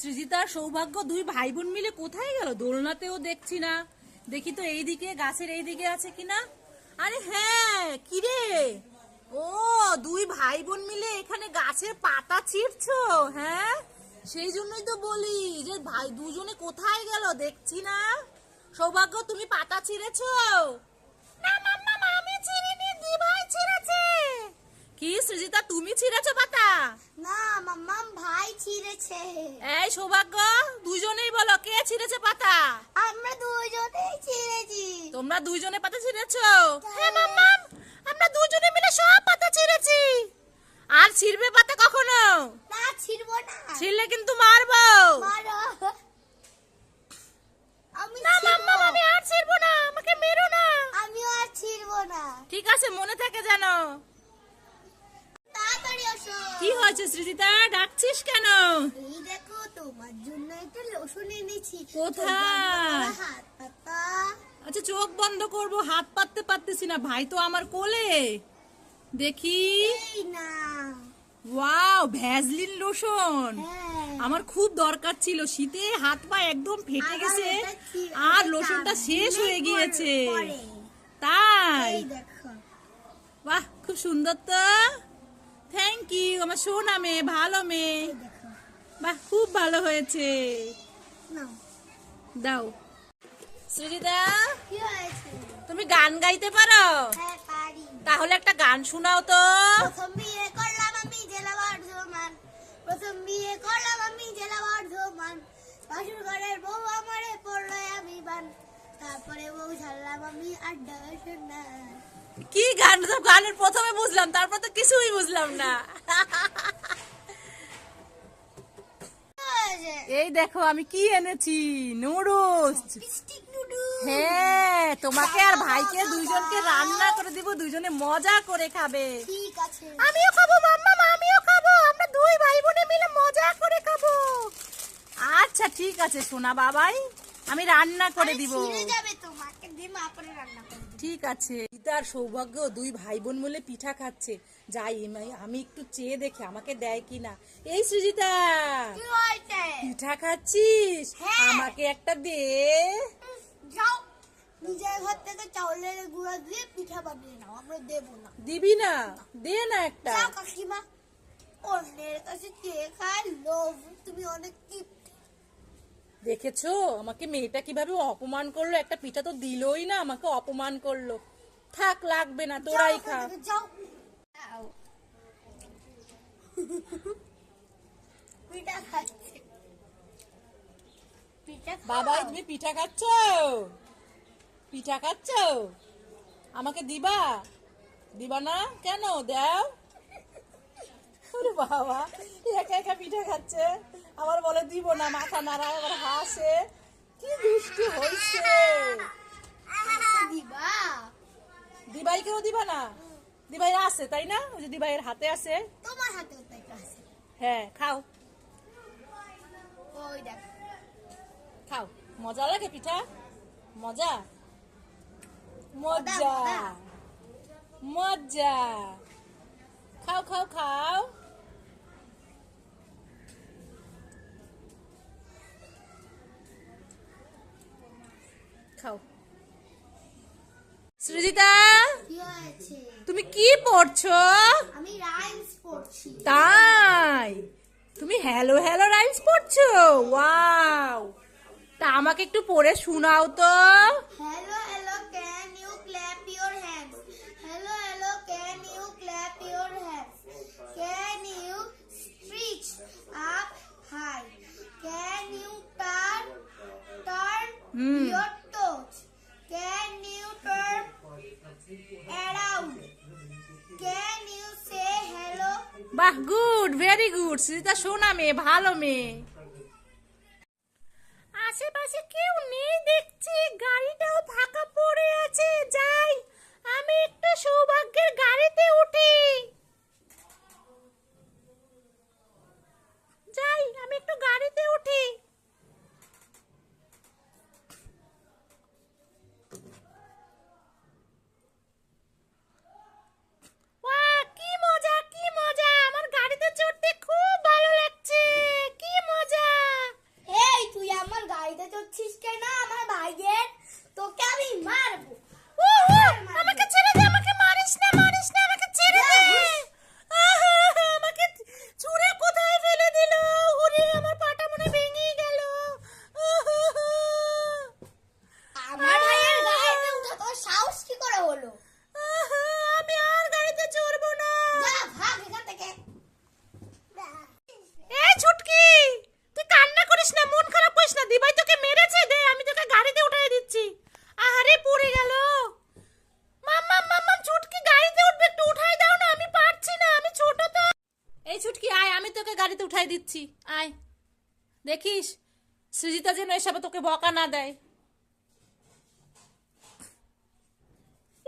সৃজিতার সৌভাগ্য দুই ভাই বোন মিলে কোথায় গেল? দোলনাতেও দেখছি না। দেখি তো এইদিকে, গাছের এইদিকে আছে কিনা। আরে হ্যাঁ, কিরে, ও দুই ভাই বোন মিলে এখানে গাছের পাতা ছিঁড়ছো? হ্যাঁ, সেই জন্যই তো বলি যে ভাই দুজনে কোথায় গেল দেখছি না। সৌভাগ্য, তুমি পাতা ছিঁড়েছো? না মাম্মা, আমি ছিঁড়িনি, দি ভাই ছিঁড়েছে। কি সৃজিতা, তুমি ছিঁড়েছো পাতা? না মাম্মা, ভাই ছিঁড়েছে। এই সৌভাগ্য, দুইজনেই বলো কে ছিঁড়েছে পাতা? আমরা দুজনেই ছিঁড়েছি। তোমরা দুইজনে পাতা ছিঁড়েছো? হ্যাঁ মাম্মা, আমরা দুজনে মিলে সব পাতা ছিঁড়েছি। আর ছিঁড়বে পাতা কখনো? না, ছিঁড়বো না। ছিঁড়লে কিন্তু মারবো। মারো। আমি না মাম্মা, ছিঁড়বো। আমি আর ছিঁড়বো না, আমাকে মেরো না। আমিও আর ছিঁড়বো না। ঠিক আছে, মনে থাকে জানো। তাড়াতাড়ি আসো। কি হয়েছে সৃজিতা, ডাকছিস কেন? এই দেখো, তোমার জন্য একটা লোশন এনেছি। কোথায়? হাত পাতা। আচ্ছা, চোখ বন্ধ করব, হাত পাততে পারতেছি না, ভাই তো আমার কোলে। দেখি। এই না। Wow, Vaseline lotion. হ্যাঁ। আমার খুব দরকার ছিল, শীতে হাত পা একদম ফেটে আমার গেছে, এটা আর এটা লোশনটা শেষ অনেক হয়ে গিয়েছে। পরে। তাই? এই দেখো। বাহ, খুব সুন্দর তো। থ্যাংক ইউ আমার সোনা মেয়ে, ভালো মেয়ে। এই দেখো। বাহ, খুব ভালো হয়েছে। নাও। দাও। সৃজিতা, কি হয়েছে? তুমি গান গাইতে পারো? হ্যাঁ, পারি। তাহলে একটা গান শোনাও তো। প্রথম বিয়ে করলাম আমি জেলা বর্ধমান। প্রথম বিয়ে করলাম আমি জেলা বর্ধমান। বাসুর ঘরের বউ আমারে পড়লো আমি বান। তারপরে বউ ছাড়লাম আমি আড্ডা শোনা। কি গান? সব গানের প্রথমে বুঝলাম, তারপর তো কিছুই বুঝলাম না। এই দেখো আমি কি এনেছি, নুডলস। Stick noodles. হ্যাঁ, তোমাকে আর ভাইকে দুইজনকে রান্না করে দিব, দুইজনে মজা করে খাবে। ঠিক আছে। আমিও খাবো মাম্মা, আমিও খাবো, আমরা দুই ভাই বোনে মিলে মজা করে খাবো। আচ্ছা ঠিক আছে সোনা বাবাই, আমি রান্না করে দিব। ছিঁড়ে যাবে, তোমাকে দিয়ে মা পরে রান্না করে দেব। ঠিক আছে। সীতার সৌভাগ্য দুই ভাই বোন মিলে পিঠা খাচ্ছে। যাই আমি একটু চেয়ে দেখি আমাকে দেয় কিনা। এই সৃজিতা, কি হয়েছে? পিঠা খাচ্ছিস? হ্যাঁ। আমাকে একটা দে। যাও, নিজের ঘর থেকে চাউলের গুঁড়া দিয়ে পিঠা বানিয়ে নাও, আমরা দেবো না। দিবি না? দে না একটা। যাও কাকিমা, অন্যের কাছে চেয়ে খায় লোভ। তুমি অনেক কিপটে। দেখেছো আমাকে মেয়েটা কিভাবে অপমান করলো, একটা পিঠা তো দিলই না, আমাকে অপমান করলো। থাক, লাগবে না, তোরাই খা। যাও। যাও। পিঠা খাচ্ছে। পিঠা খাও। বাবাই, তুমি পিঠা খাচ্ছ? পিঠা খাচ্ছ? আমাকে দিবা? দিবা না কেন? দাও। ওরে বাবা, একা একা পিঠা খাচ্ছে, আবার বলে দিব না, মাথা নাড়ায়, আবার হাসে। কি দুষ্টু হইছে। দিবা? দিবাইকেও দিবা না? দিবাইয়ের আছে তাই না? ওই যে দিবাইয়ের হাতে আছে। তোমার হাতেও তাই আছে। হ্যাঁ, খাও ওই দেখো। খাও। মজা লাগে পিঠা? মজা মজা মজা। মজা। খাও খাও খাও। খাও। সৃজিতা, কি হয়েছে? তুমি কি পড়ছো? আমি রাইমস পড়ছি। তাই? তুমি হ্যালো হ্যালো রাইমস পড়ছো? ওয়াও, তা আমাকে একটু পড়ে শোনাও তো। Hello, hello, can you clap your hands? Hello, hello, can you clap your hands? Can you stretch up high? Can you turn your toes? Can you turn around? Can you say hello? বাহ, good, very good. Srijita সোনা মেয়ে, ভালো মেয়ে। আশেপাশে কেউ নেই দেখছি, গাড়িটাও ফাঁকা পড়ে আছে। যাই, আমি একটু সৌভাগ্যের গাড়িতে উঠি। যাই, আমি একটু গাড়িতে উঠি। বাহ, কি মজা, কি মজা, আমার গাড়িতে চড়তে খুব ভালো লাগছে। কি মজা। দেখিস সৃজিতা যেন এসবে তোকে বকা না দেয়।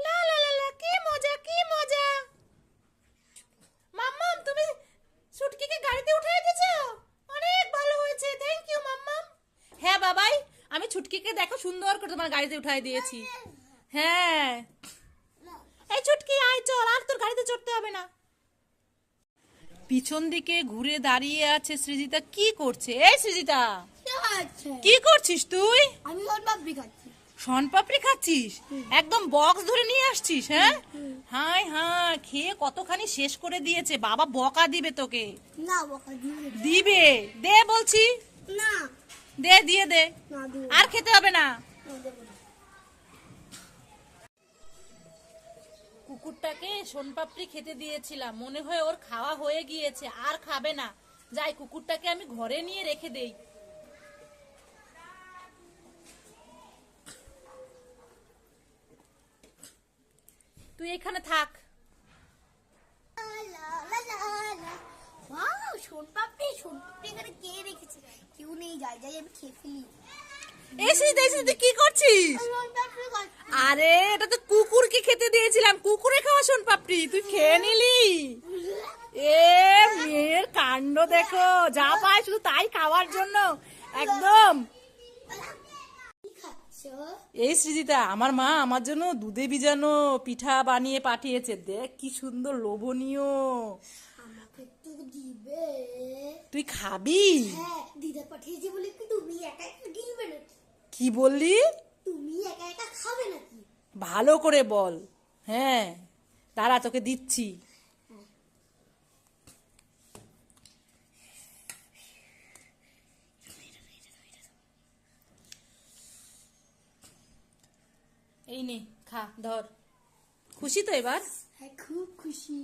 লা লা লা লা, কি মজা কি মজা। মাম্মাম তুমি ছুটকিকে গাড়িতে উঠিয়ে দিয়েছো, অনেক ভালো হয়েছে, থ্যাংক ইউ মাম্মাম। হ্যাঁ বাবাই, আমি ছুটকিকে দেখো সুন্দর করে তোমার গাড়িতে উঠাই দিয়েছি। হ্যাঁ এই ছুটকি আয় চল, আর তোর গাড়িতে চড়তে হবে না। পিছন দিকে ঘুরে দাঁড়িয়ে আছে সৃজিতা, কি করছে? এই সৃজিতা কি করছিস তুই? আমি শনপাপড়ি খাচ্ছি। শনপাপড়ি খাচ্ছিস? একদম বক্স ধরে নিয়ে আসছিস? হ্যাঁ হাই হাই, খেয়ে কতখানি শেষ করে দিয়েছে, বাবা বকা দিবে তোকে। না বকা দিবে দিবে, দে বলছি, না। দে দিয়ে দে, না দিবে আর খেতে হবে না। না, দেবো না। কুকুরটাকে শনপাপড়ি খেতে দিয়েছিলাম, মনে হয় ওর খাওয়া হয়ে গিয়েছে, আর খাবে না। যাই কুকুরটাকে আমি ঘরে নিয়ে রেখে দেই। তুই এখানে থাক। লা, লা, লা, লা। ওয়াও, শনপাপড়ি এখানে কে রেখেছে? কেউ নেই, যাই আমি খেয়ে ফেলি। এসে তুই কি করছিস? শনপাপড়ি খাচ্ছি। আরে এটা তো কুকুরকে খেতে দিয়েছিলাম, কুকুরে খাওয়া শনপাপড়ি তুই খেয়ে নিলি। এ মেয়ের কাণ্ড দেখো, যা পায় শুধু তাই খাওয়ার জন্য একদম। কি খাচ্ছো? এই সৃজিতা, আমার মা আমার জন্য দুধে ভিজানো পিঠা বানিয়ে পাঠিয়েছে, দেখ কি সুন্দর লোভনীয়। আমাকে একটু দিবে? তুই খাবি? হ্যাঁ, দিদা পাঠিয়েছে বলে কি তুমি একা একা গিলবে নাকি? কি বললি? তুমি একা একা খাবে নাকি? ভালো করে বল। হ্যাঁ দাঁড়া, তোকে দিচ্ছি। এই নে খা, ধর। খুশি তো এবার? হ্যাঁ, খুব খুশি।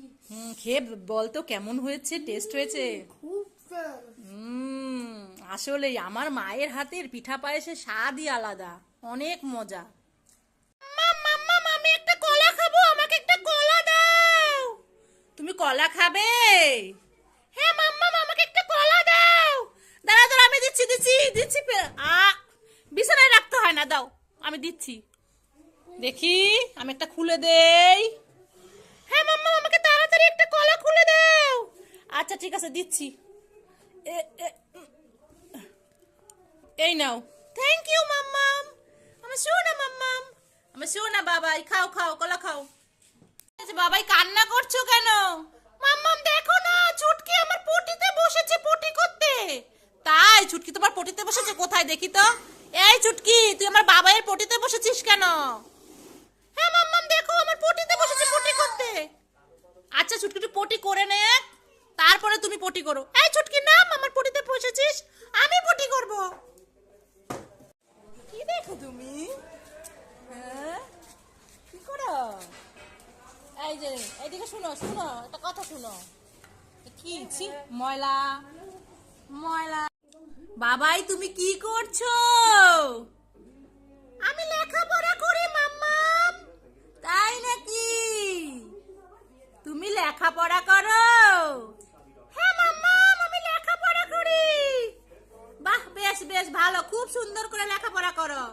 খেয়ে বল তো কেমন হয়েছে, টেস্ট হয়েছে? খুব ভালো। আসলেই আমার মায়ের হাতের পিঠা পায়েসের স্বাদই আলাদা, অনেক মজা। আমি একটা কলা খাবো, আমাকে একটা কলা দাও। তুমি কলা খাবে? হ্যাঁ মাম্মা, আমাকে একটা কলা দাও। দাঁড়া দাঁড়া, আমি দিচ্ছি দিচ্ছি দিচ্ছি। বিছানায় রাখতে হয় না, দাও আমি দিচ্ছি। দেখি আমি একটা খুলে দেই। হ্যাঁ মাম্মা, আমাকে তাড়াতাড়ি একটা কলা খুলে দাও। আচ্ছা ঠিক আছে, দিচ্ছি। এই নাও, থ্যাংক ইউ মাম্মাম। আমার শোনা মাম্মাম, আমার শোনা বাবাই, খাও খাও কলা খাও। বাবাই কান্না করছো কেন? মাম্মাম দেখো না, ছুটকি আমার পটিতে বসেছে পটি করতে। তাই? ছুটকি তোমার পটিতে বসেছে? কোথায় দেখি তো। এই ছুটকি, তুই আমার বাবাইয়ের পটিতে বসেছিস কেন? হ্যাঁ মাম্মাম দেখো, আমার পটিতে বসেছে পটি করতে। আচ্ছা ছুটকি, তুই পটি করে নে, তারপরে তুমি পটি করো। এই ছুটকি নাম, আমার পটিতে বসেছিস, আমি পটি করব। কি দেখো তুমি? হ্যাঁ কি করো? এই যে এইদিকে শুনো শুনো, একটা কথা শুনো। কি ছি, ময়লা ময়লা। বাবাই তুমি কি করছো? আমি লেখাপড়া করি মাম্মাম। তাই নাকি? তুমি লেখাপড়া করো? হ্যাঁ মাম্মাম, আমি লেখাপড়া করি। বাহ বেশ বেশ ভালো, খুব সুন্দর করে লেখাপড়া করো।